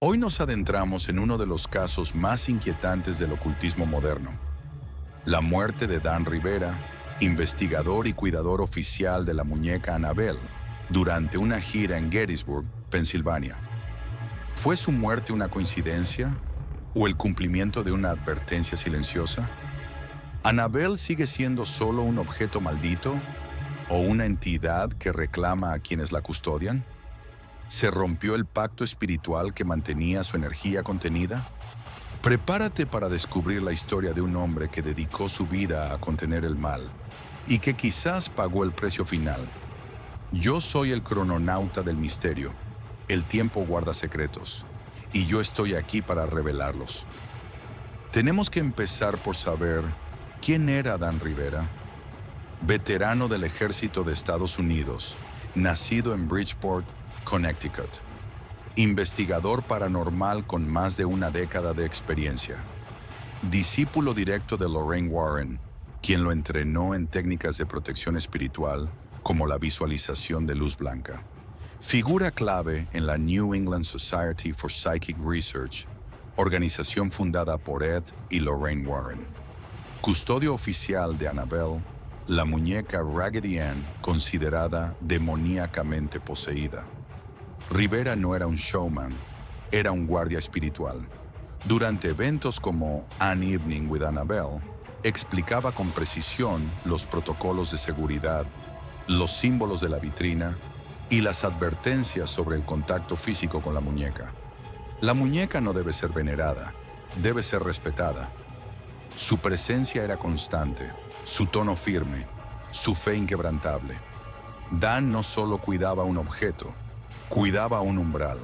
Hoy nos adentramos en uno de los casos más inquietantes del ocultismo moderno: la muerte de Dan Rivera, investigador y cuidador oficial de la muñeca Annabelle, durante una gira en Gettysburg, Pensilvania. ¿Fue su muerte una coincidencia o el cumplimiento de una advertencia silenciosa? ¿Annabelle sigue siendo solo un objeto maldito o una entidad que reclama a quienes la custodian? ¿Se rompió el pacto espiritual que mantenía su energía contenida? Prepárate para descubrir la historia de un hombre que dedicó su vida a contener el mal y que quizás pagó el precio final. Yo soy el crononauta del misterio, el tiempo guarda secretos, y yo estoy aquí para revelarlos. Tenemos que empezar por saber quién era Dan Rivera. Veterano del Ejército de Estados Unidos, nacido en Bridgeport, Connecticut. Investigador paranormal con más de una década de experiencia. Discípulo directo de Lorraine Warren, quien lo entrenó en técnicas de protección espiritual como la visualización de luz blanca. Figura clave en la New England Society for Psychic Research, organización fundada por Ed y Lorraine Warren. Custodio oficial de Annabelle, la muñeca Raggedy Ann considerada demoníacamente poseída. Rivera no era un showman, era un guardia espiritual. Durante eventos como An Evening with Annabelle, explicaba con precisión los protocolos de seguridad, los símbolos de la vitrina y las advertencias sobre el contacto físico con la muñeca. La muñeca no debe ser venerada, debe ser respetada. Su presencia era constante, su tono firme, su fe inquebrantable. Dan no solo cuidaba un objeto, cuidaba un umbral.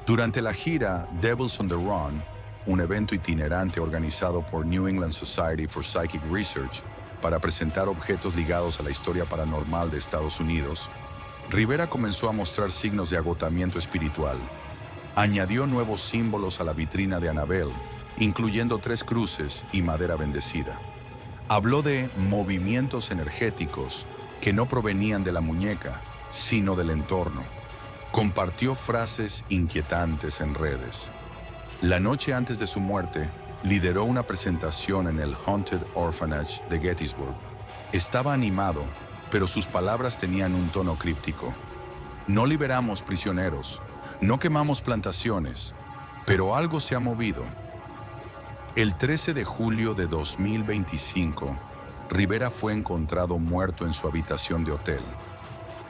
Durante la gira Devils on the Run, un evento itinerante organizado por New England Society for Psychic Research para presentar objetos ligados a la historia paranormal de Estados Unidos, Rivera comenzó a mostrar signos de agotamiento espiritual. Añadió nuevos símbolos a la vitrina de Annabelle, incluyendo 3 cruces y madera bendecida. Habló de movimientos energéticos que no provenían de la muñeca, sino del entorno. Compartió frases inquietantes en redes. La noche antes de su muerte, lideró una presentación en el Haunted Orphanage de Gettysburg. Estaba animado, pero sus palabras tenían un tono críptico. No liberamos prisioneros, no quemamos plantaciones, pero algo se ha movido. El 13 de julio de 2025, Rivera fue encontrado muerto en su habitación de hotel.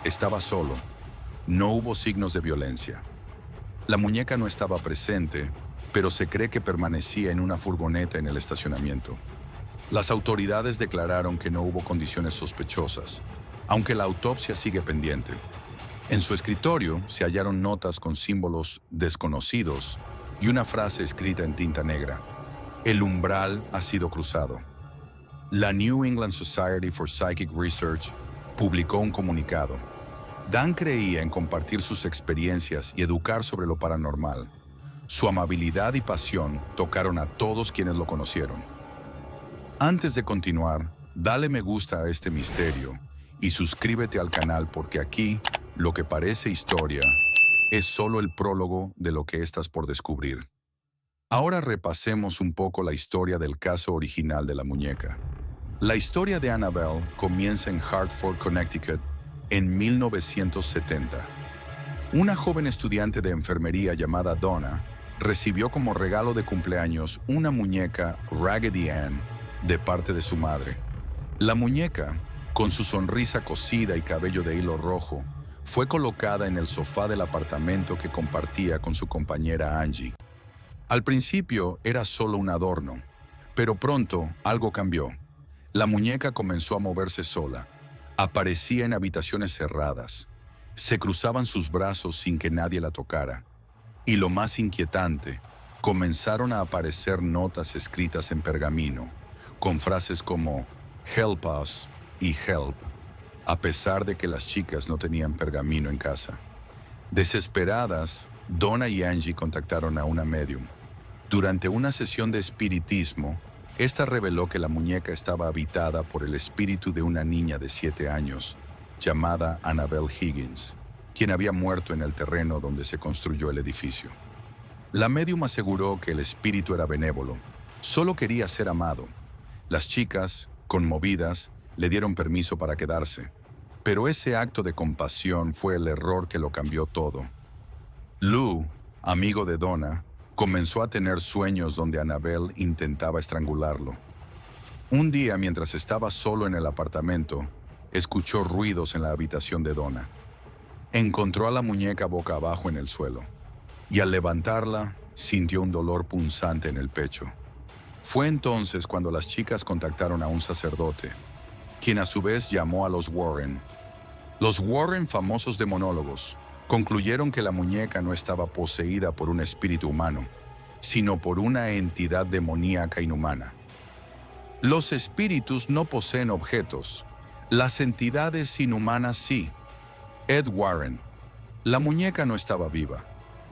Estaba solo. No hubo signos de violencia. La muñeca no estaba presente, pero se cree que permanecía en una furgoneta en el estacionamiento. Las autoridades declararon que no hubo condiciones sospechosas, aunque la autopsia sigue pendiente. En su escritorio se hallaron notas con símbolos desconocidos y una frase escrita en tinta negra: "El umbral ha sido cruzado". La New England Society for Psychic Research publicó un comunicado. Dan creía en compartir sus experiencias y educar sobre lo paranormal. Su amabilidad y pasión tocaron a todos quienes lo conocieron. Antes de continuar, dale me gusta a este misterio y suscríbete al canal, porque aquí, lo que parece historia, es solo el prólogo de lo que estás por descubrir. Ahora repasemos un poco la historia del caso original de la muñeca. La historia de Annabelle comienza en Hartford, Connecticut, en 1970. Una joven estudiante de enfermería llamada Donna recibió como regalo de cumpleaños una muñeca Raggedy Ann de parte de su madre. La muñeca, con su sonrisa cosida y cabello de hilo rojo, fue colocada en el sofá del apartamento que compartía con su compañera Angie. Al principio era solo un adorno, pero pronto algo cambió. La muñeca comenzó a moverse sola. Aparecía en habitaciones cerradas. Se cruzaban sus brazos sin que nadie la tocara. Y lo más inquietante, comenzaron a aparecer notas escritas en pergamino, con frases como "Help us" y "Help", a pesar de que las chicas no tenían pergamino en casa. Desesperadas, Donna y Angie contactaron a una medium. Durante una sesión de espiritismo, esta reveló que la muñeca estaba habitada por el espíritu de una niña de 7 años, llamada Annabelle Higgins, quien había muerto en el terreno donde se construyó el edificio. La médium aseguró que el espíritu era benévolo, solo quería ser amado. Las chicas, conmovidas, le dieron permiso para quedarse, pero ese acto de compasión fue el error que lo cambió todo. Lou, amigo de Donna, comenzó a tener sueños donde Annabelle intentaba estrangularlo. Un día, mientras estaba solo en el apartamento, escuchó ruidos en la habitación de Donna. Encontró a la muñeca boca abajo en el suelo, y al levantarla, sintió un dolor punzante en el pecho. Fue entonces cuando las chicas contactaron a un sacerdote, quien a su vez llamó a los Warren. Los Warren, famosos demonólogos, concluyeron que la muñeca no estaba poseída por un espíritu humano, sino por una entidad demoníaca inhumana. Los espíritus no poseen objetos, las entidades inhumanas sí. Ed Warren. La muñeca no estaba viva,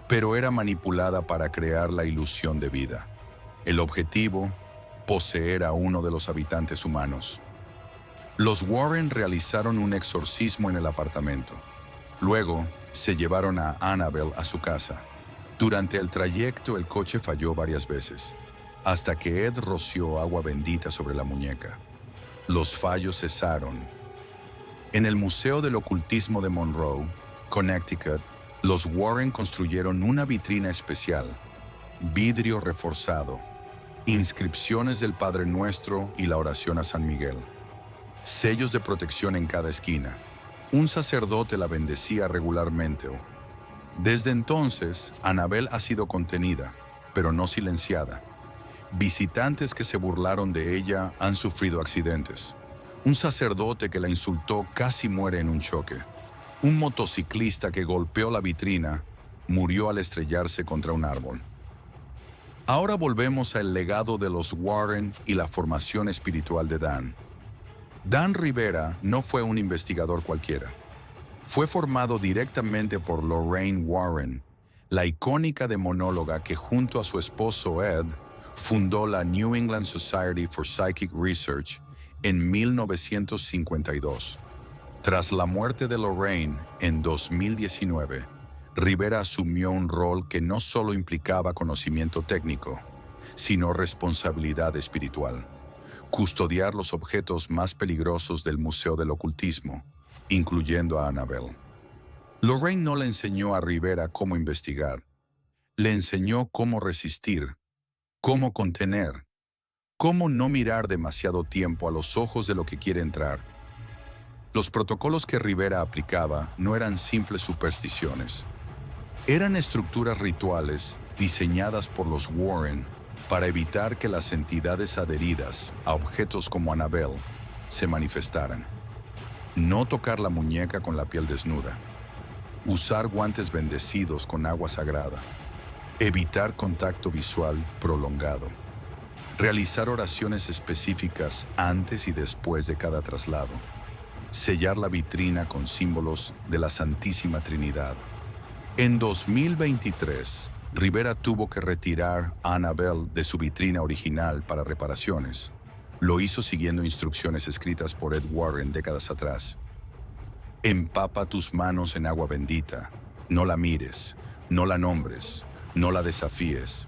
pero era manipulada para crear la ilusión de vida. El objetivo, poseer a uno de los habitantes humanos. Los Warren realizaron un exorcismo en el apartamento. Luego, se llevaron a Annabelle a su casa. Durante el trayecto, el coche falló varias veces, hasta que Ed roció agua bendita sobre la muñeca. Los fallos cesaron. En el Museo del Ocultismo de Monroe, Connecticut, los Warren construyeron una vitrina especial, vidrio reforzado, inscripciones del Padre Nuestro y la oración a San Miguel, sellos de protección en cada esquina. Un sacerdote la bendecía regularmente. Desde entonces, Annabelle ha sido contenida, pero no silenciada. Visitantes que se burlaron de ella han sufrido accidentes. Un sacerdote que la insultó casi muere en un choque. Un motociclista que golpeó la vitrina murió al estrellarse contra un árbol. Ahora volvemos al legado de los Warren y la formación espiritual de Dan. Dan Rivera no fue un investigador cualquiera. Fue formado directamente por Lorraine Warren, la icónica demonóloga que junto a su esposo Ed fundó la New England Society for Psychic Research en 1952. Tras la muerte de Lorraine en 2019, Rivera asumió un rol que no solo implicaba conocimiento técnico, sino responsabilidad espiritual: custodiar los objetos más peligrosos del Museo del Ocultismo, incluyendo a Annabelle. Lorraine no le enseñó a Rivera cómo investigar, le enseñó cómo resistir, cómo contener, cómo no mirar demasiado tiempo a los ojos de lo que quiere entrar. Los protocolos que Rivera aplicaba no eran simples supersticiones. Eran estructuras rituales diseñadas por los Warren para evitar que las entidades adheridas a objetos como Annabelle se manifestaran. No tocar la muñeca con la piel desnuda. Usar guantes bendecidos con agua sagrada. Evitar contacto visual prolongado. Realizar oraciones específicas antes y después de cada traslado. Sellar la vitrina con símbolos de la Santísima Trinidad. En 2023, Rivera tuvo que retirar a Annabelle de su vitrina original para reparaciones. Lo hizo siguiendo instrucciones escritas por Ed Warren décadas atrás. Empapa tus manos en agua bendita. No la mires, no la nombres, no la desafíes.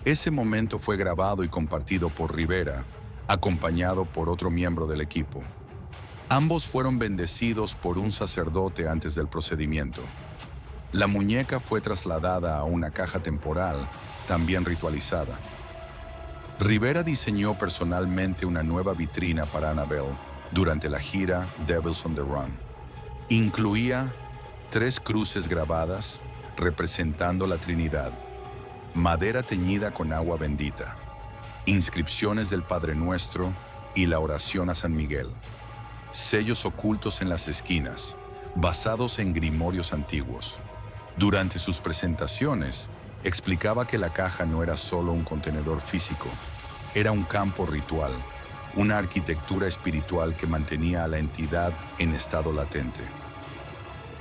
Ese momento fue grabado y compartido por Rivera, acompañado por otro miembro del equipo. Ambos fueron bendecidos por un sacerdote antes del procedimiento. La muñeca fue trasladada a una caja temporal, también ritualizada. Rivera diseñó personalmente una nueva vitrina para Annabelle durante la gira Devils on the Run. Incluía 3 cruces grabadas representando la Trinidad, madera teñida con agua bendita, inscripciones del Padre Nuestro y la oración a San Miguel, sellos ocultos en las esquinas, basados en grimorios antiguos. Durante sus presentaciones, explicaba que la caja no era solo un contenedor físico, era un campo ritual, una arquitectura espiritual que mantenía a la entidad en estado latente.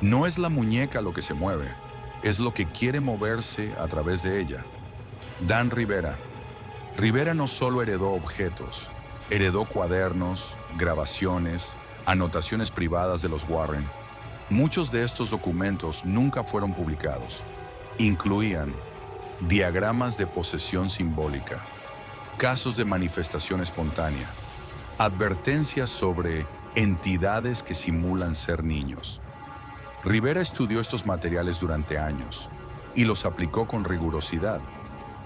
No es la muñeca lo que se mueve, es lo que quiere moverse a través de ella. Dan Rivera. Rivera no solo heredó objetos, heredó cuadernos, grabaciones, anotaciones privadas de los Warren. Muchos de estos documentos nunca fueron publicados. Incluían diagramas de posesión simbólica, casos de manifestación espontánea, advertencias sobre entidades que simulan ser niños. Rivera estudió estos materiales durante años y los aplicó con rigurosidad,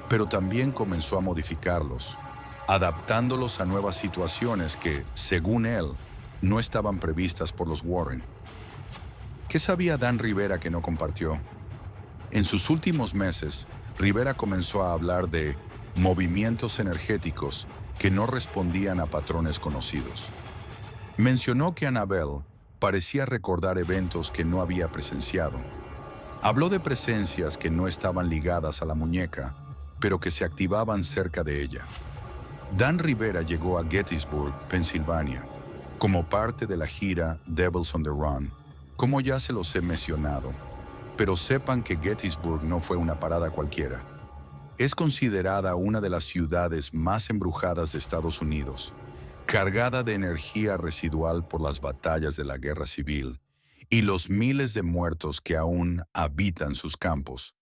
pero también comenzó a modificarlos, adaptándolos a nuevas situaciones que, según él, no estaban previstas por los Warren. ¿Qué sabía Dan Rivera que no compartió? En sus últimos meses, Rivera comenzó a hablar de movimientos energéticos que no respondían a patrones conocidos. Mencionó que Annabelle parecía recordar eventos que no había presenciado. Habló de presencias que no estaban ligadas a la muñeca, pero que se activaban cerca de ella. Dan Rivera llegó a Gettysburg, Pensilvania, como parte de la gira Devils on the Run, como ya se los he mencionado, pero sepan que Gettysburg no fue una parada cualquiera. Es considerada una de las ciudades más embrujadas de Estados Unidos, cargada de energía residual por las batallas de la Guerra Civil y los miles de muertos que aún habitan sus campos.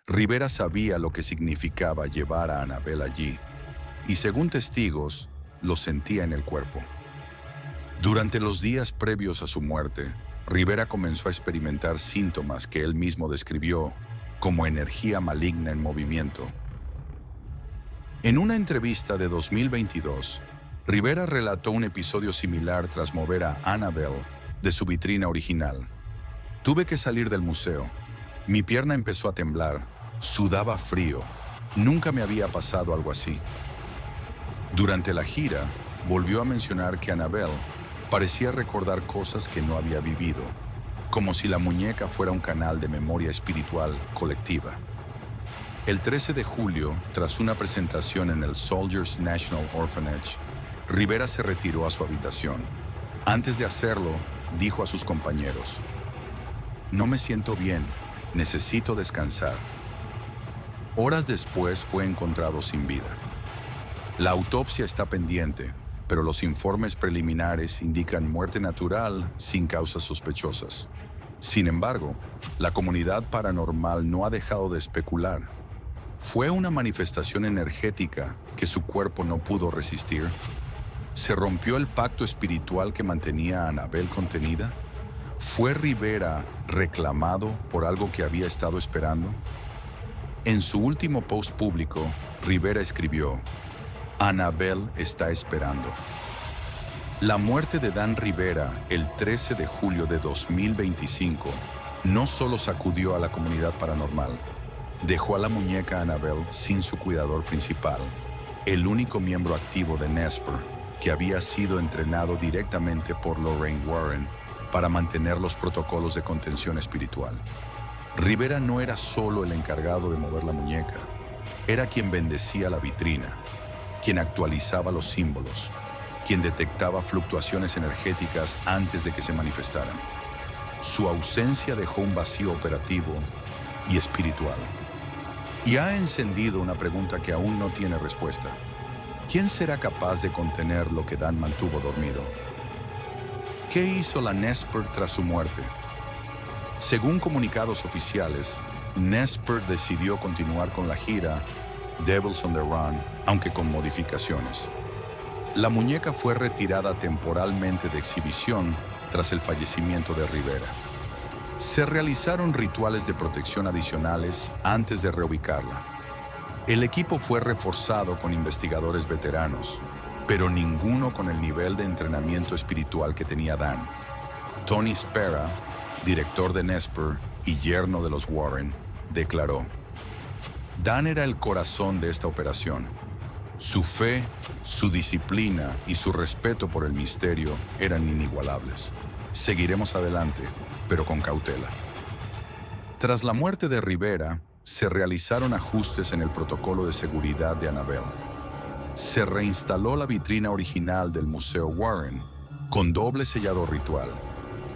Rivera sabía lo que significaba llevar a Annabelle allí, y según testigos, lo sentía en el cuerpo. Durante los días previos a su muerte, Rivera comenzó a experimentar síntomas que él mismo describió como energía maligna en movimiento. En una entrevista de 2022, Rivera relató un episodio similar tras mover a Annabelle de su vitrina original. Tuve que salir del museo. Mi pierna empezó a temblar, sudaba frío. Nunca me había pasado algo así. Durante la gira, volvió a mencionar que Annabelle parecía recordar cosas que no había vivido, como si la muñeca fuera un canal de memoria espiritual colectiva. El 13 de julio, tras una presentación en el Soldiers National Orphanage, Rivera se retiró a su habitación. Antes de hacerlo, dijo a sus compañeros: "No me siento bien, necesito descansar". Horas después fue encontrado sin vida. La autopsia está pendiente, pero los informes preliminares indican muerte natural sin causas sospechosas. Sin embargo, la comunidad paranormal no ha dejado de especular. ¿Fue una manifestación energética que su cuerpo no pudo resistir? ¿Se rompió el pacto espiritual que mantenía a Annabelle contenida? ¿Fue Rivera reclamado por algo que había estado esperando? En su último post público, Rivera escribió: "Annabelle está esperando". La muerte de Dan Rivera el 13 de julio de 2025 no solo sacudió a la comunidad paranormal, dejó a la muñeca Annabelle sin su cuidador principal, el único miembro activo de Nesper, que había sido entrenado directamente por Lorraine Warren para mantener los protocolos de contención espiritual. Rivera no era solo el encargado de mover la muñeca, era quien bendecía la vitrina, quien actualizaba los símbolos, quien detectaba fluctuaciones energéticas antes de que se manifestaran. Su ausencia dejó un vacío operativo y espiritual. Y ha encendido una pregunta que aún no tiene respuesta. ¿Quién será capaz de contener lo que Dan mantuvo dormido? ¿Qué hizo la Nesper tras su muerte? Según comunicados oficiales, Nesper decidió continuar con la gira Devils on the Run, aunque con modificaciones. La muñeca fue retirada temporalmente de exhibición tras el fallecimiento de Rivera. Se realizaron rituales de protección adicionales antes de reubicarla. El equipo fue reforzado con investigadores veteranos, pero ninguno con el nivel de entrenamiento espiritual que tenía Dan. Tony Spera, director de Nesper y yerno de los Warren, declaró: "Dan era el corazón de esta operación. Su fe, su disciplina y su respeto por el misterio eran inigualables. Seguiremos adelante, pero con cautela". Tras la muerte de Rivera, se realizaron ajustes en el protocolo de seguridad de Annabelle. Se reinstaló la vitrina original del Museo Warren, con doble sellado ritual.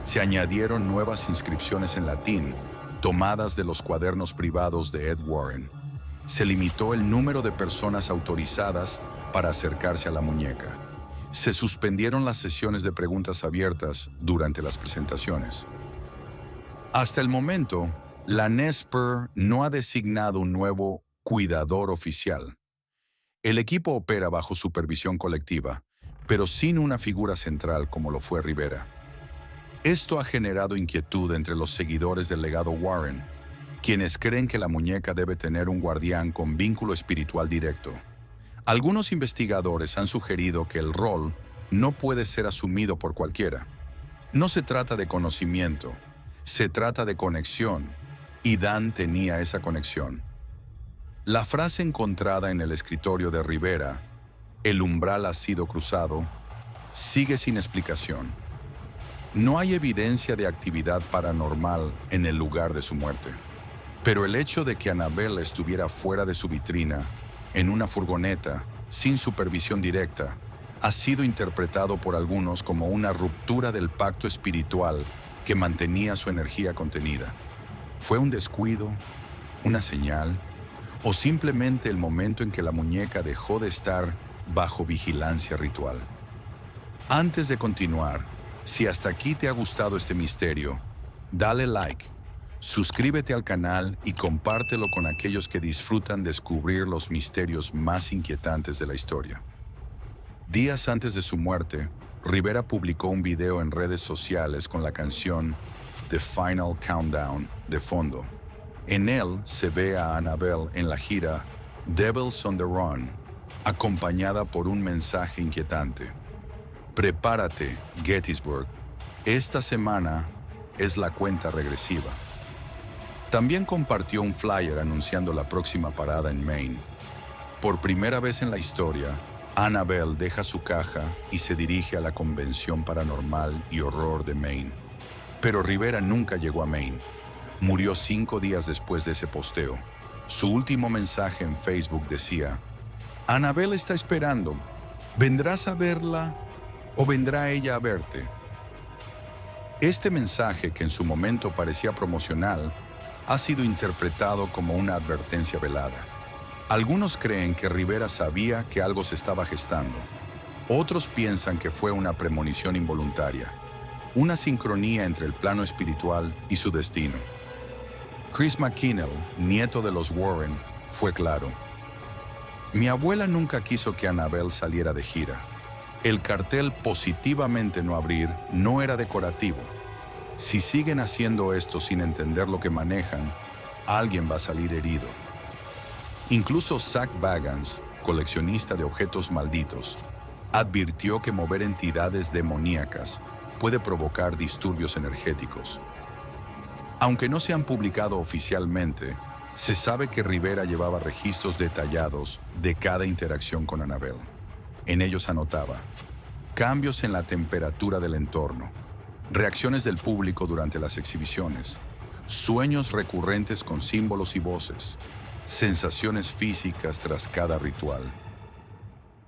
Se añadieron nuevas inscripciones en latín, tomadas de los cuadernos privados de Ed Warren. Se limitó el número de personas autorizadas para acercarse a la muñeca. Se suspendieron las sesiones de preguntas abiertas durante las presentaciones. Hasta el momento, La NESPER no ha designado un nuevo cuidador oficial. El equipo opera bajo supervisión colectiva, pero sin una figura central como lo fue Rivera. Esto ha generado inquietud entre los seguidores del legado Warren, quienes creen que la muñeca debe tener un guardián con vínculo espiritual directo. Algunos investigadores han sugerido que el rol no puede ser asumido por cualquiera. No se trata de conocimiento, se trata de conexión, y Dan tenía esa conexión. La frase encontrada en el escritorio de Rivera, "El umbral ha sido cruzado", sigue sin explicación. No hay evidencia de actividad paranormal en el lugar de su muerte, pero el hecho de que Annabelle estuviera fuera de su vitrina, en una furgoneta, sin supervisión directa, ha sido interpretado por algunos como una ruptura del pacto espiritual que mantenía su energía contenida. ¿Fue un descuido? ¿Una señal? ¿O simplemente el momento en que la muñeca dejó de estar bajo vigilancia ritual? Antes de continuar, si hasta aquí te ha gustado este misterio, dale like, suscríbete al canal y compártelo con aquellos que disfrutan descubrir los misterios más inquietantes de la historia. Días antes de su muerte, Rivera publicó un video en redes sociales con la canción The Final Countdown de fondo. En él se ve a Annabelle en la gira Devils on the Run, acompañada por un mensaje inquietante. Prepárate, Gettysburg. Esta semana es la cuenta regresiva. También compartió un flyer anunciando la próxima parada en Maine. Por primera vez en la historia, Annabelle deja su caja y se dirige a la Convención Paranormal y Horror de Maine. Pero Rivera nunca llegó a Maine. Murió 5 días después de ese posteo. Su último mensaje en Facebook decía: "Annabelle está esperando. ¿Vendrás a verla o vendrá ella a verte?". Este mensaje, que en su momento parecía promocional, ha sido interpretado como una advertencia velada. Algunos creen que Rivera sabía que algo se estaba gestando. Otros piensan que fue una premonición involuntaria, una sincronía entre el plano espiritual y su destino. Chris McKinnell, nieto de los Warren, fue claro: "Mi abuela nunca quiso que Annabelle saliera de gira. El cartel positivamente no abrir no era decorativo. Si siguen haciendo esto sin entender lo que manejan, alguien va a salir herido". Incluso Zach Bagans, coleccionista de objetos malditos, advirtió que mover entidades demoníacas puede provocar disturbios energéticos. Aunque no se han publicado oficialmente, se sabe que Rivera llevaba registros detallados de cada interacción con Annabelle. En ellos anotaba cambios en la temperatura del entorno, reacciones del público durante las exhibiciones, sueños recurrentes con símbolos y voces, sensaciones físicas tras cada ritual.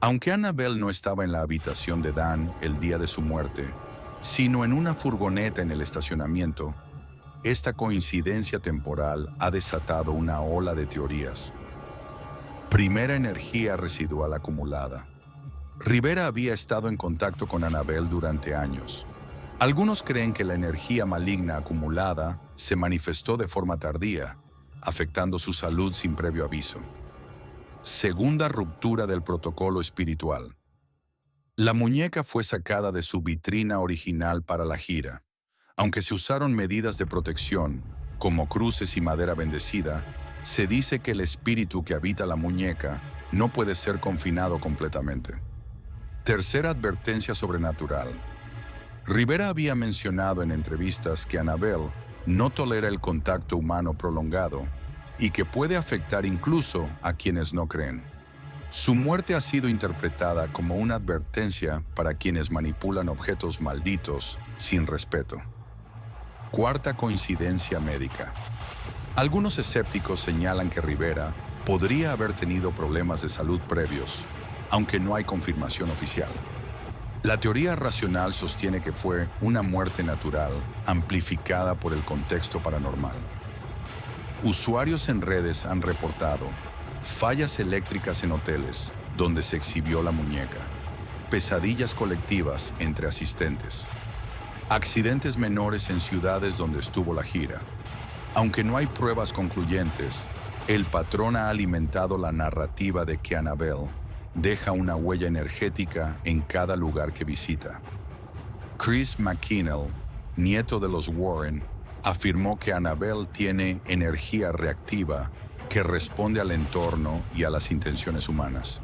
Aunque Annabelle no estaba en la habitación de Dan el día de su muerte, sino en una furgoneta en el estacionamiento, esta coincidencia temporal ha desatado una ola de teorías. Primera, energía residual acumulada. Rivera había estado en contacto con Annabelle durante años. Algunos creen que la energía maligna acumulada se manifestó de forma tardía, afectando su salud sin previo aviso. Segunda, ruptura del protocolo espiritual. La muñeca fue sacada de su vitrina original para la gira. Aunque se usaron medidas de protección, como cruces y madera bendecida, se dice que el espíritu que habita la muñeca no puede ser confinado completamente. Tercera, advertencia sobrenatural. Rivera había mencionado en entrevistas que Annabelle no tolera el contacto humano prolongado y que puede afectar incluso a quienes no creen. Su muerte ha sido interpretada como una advertencia para quienes manipulan objetos malditos sin respeto. Cuarta, coincidencia médica. Algunos escépticos señalan que Rivera podría haber tenido problemas de salud previos, aunque no hay confirmación oficial. La teoría racional sostiene que fue una muerte natural amplificada por el contexto paranormal. Usuarios en redes han reportado fallas eléctricas en hoteles donde se exhibió la muñeca, pesadillas colectivas entre asistentes, accidentes menores en ciudades donde estuvo la gira, Aunque no hay pruebas concluyentes, el patrón ha alimentado la narrativa de que Annabelle deja una huella energética en cada lugar que visita. Chris McKinnell, nieto de los Warren, afirmó que Annabelle tiene energía reactiva que responde al entorno y a las intenciones humanas.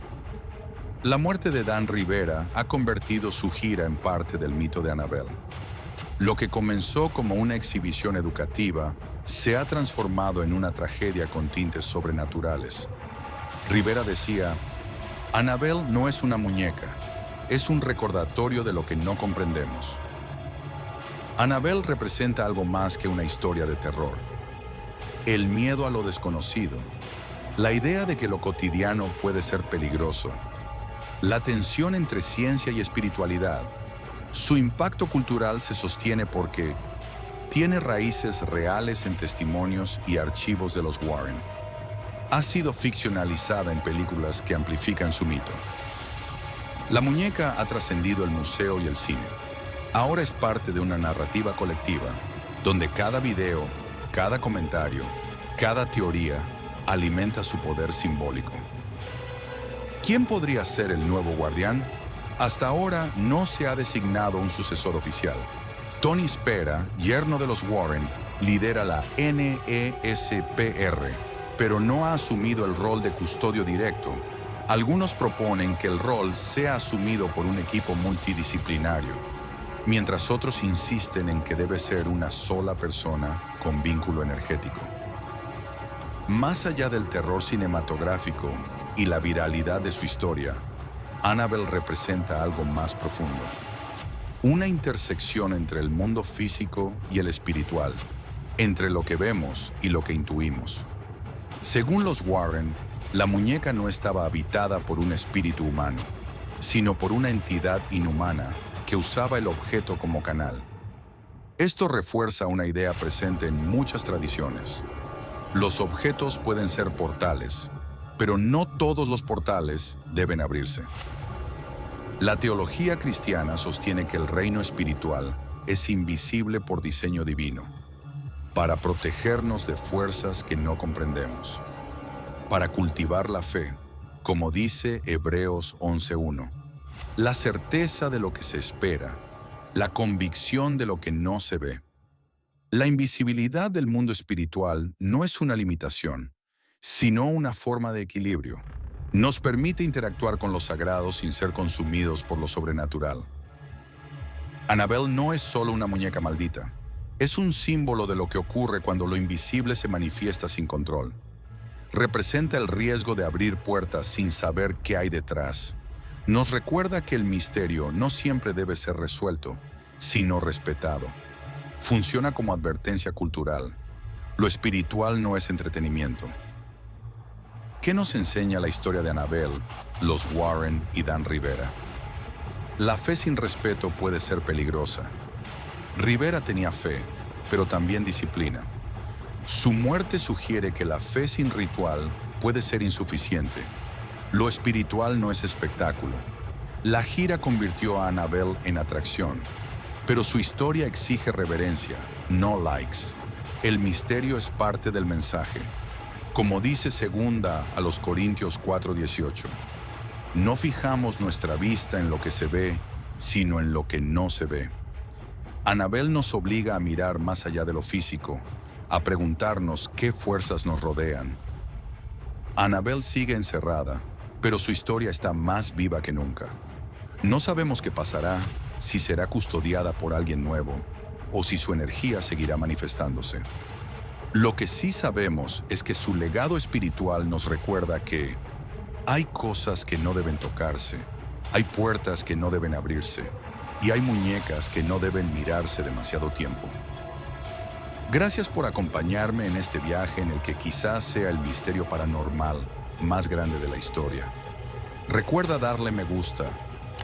La muerte de Dan Rivera ha convertido su gira en parte del mito de Annabelle. Lo que comenzó como una exhibición educativa se ha transformado en una tragedia con tintes sobrenaturales. Rivera decía: Annabelle no es una muñeca, es un recordatorio de lo que no comprendemos. Annabelle representa algo más que una historia de terror. El miedo a lo desconocido, la idea de que lo cotidiano puede ser peligroso, la tensión entre ciencia y espiritualidad. Su impacto cultural se sostiene porque tiene raíces reales en testimonios y archivos de los Warren. Ha sido ficcionalizada en películas que amplifican su mito. La muñeca ha trascendido el museo y el cine. Ahora es parte de una narrativa colectiva, donde cada video, cada comentario, cada teoría alimenta su poder simbólico. ¿Quién podría ser el nuevo guardián? Hasta ahora no se ha designado un sucesor oficial. Tony Spera, yerno de los Warren, lidera la NESPR, pero no ha asumido el rol de custodio directo. Algunos proponen que el rol sea asumido por un equipo multidisciplinario, mientras otros insisten en que debe ser una sola persona con vínculo energético. Más allá del terror cinematográfico y la viralidad de su historia, Annabelle representa algo más profundo. Una intersección entre el mundo físico y el espiritual, entre lo que vemos y lo que intuimos. Según los Warren, la muñeca no estaba habitada por un espíritu humano, sino por una entidad inhumana que usaba el objeto como canal. Esto refuerza una idea presente en muchas tradiciones. Los objetos pueden ser portales, pero no todos los portales deben abrirse. La teología cristiana sostiene que el reino espiritual es invisible por diseño divino, para protegernos de fuerzas que no comprendemos, para cultivar la fe, como dice Hebreos 11:1, la certeza de lo que se espera, la convicción de lo que no se ve. La invisibilidad del mundo espiritual no es una limitación, sino una forma de equilibrio. Nos permite interactuar con lo sagrado sin ser consumidos por lo sobrenatural. Annabelle no es solo una muñeca maldita, es un símbolo de lo que ocurre cuando lo invisible se manifiesta sin control. Representa el riesgo de abrir puertas sin saber qué hay detrás. Nos recuerda que el misterio no siempre debe ser resuelto, sino respetado. Funciona como advertencia cultural. Lo espiritual no es entretenimiento. ¿Qué nos enseña la historia de Annabelle, los Warren y Dan Rivera? La fe sin respeto puede ser peligrosa. Rivera tenía fe, pero también disciplina. Su muerte sugiere que la fe sin ritual puede ser insuficiente. Lo espiritual no es espectáculo. La gira convirtió a Annabelle en atracción, pero su historia exige reverencia, no likes. El misterio es parte del mensaje. Como dice 2 a los Corintios 4:18, no fijamos nuestra vista en lo que se ve, sino en lo que no se ve. Annabelle nos obliga a mirar más allá de lo físico, a preguntarnos qué fuerzas nos rodean. Annabelle sigue encerrada, pero su historia está más viva que nunca. No sabemos qué pasará, si será custodiada por alguien nuevo, o si su energía seguirá manifestándose. Lo que sí sabemos es que su legado espiritual nos recuerda que hay cosas que no deben tocarse, hay puertas que no deben abrirse, y hay muñecas que no deben mirarse demasiado tiempo. Gracias por acompañarme en este viaje en el que quizás sea el misterio paranormal más grande de la historia. Recuerda darle me gusta,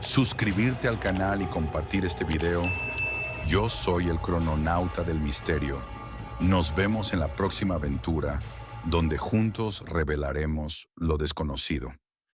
suscribirte al canal y compartir este video. Yo soy el crononauta del misterio. Nos vemos en la próxima aventura, donde juntos revelaremos lo desconocido.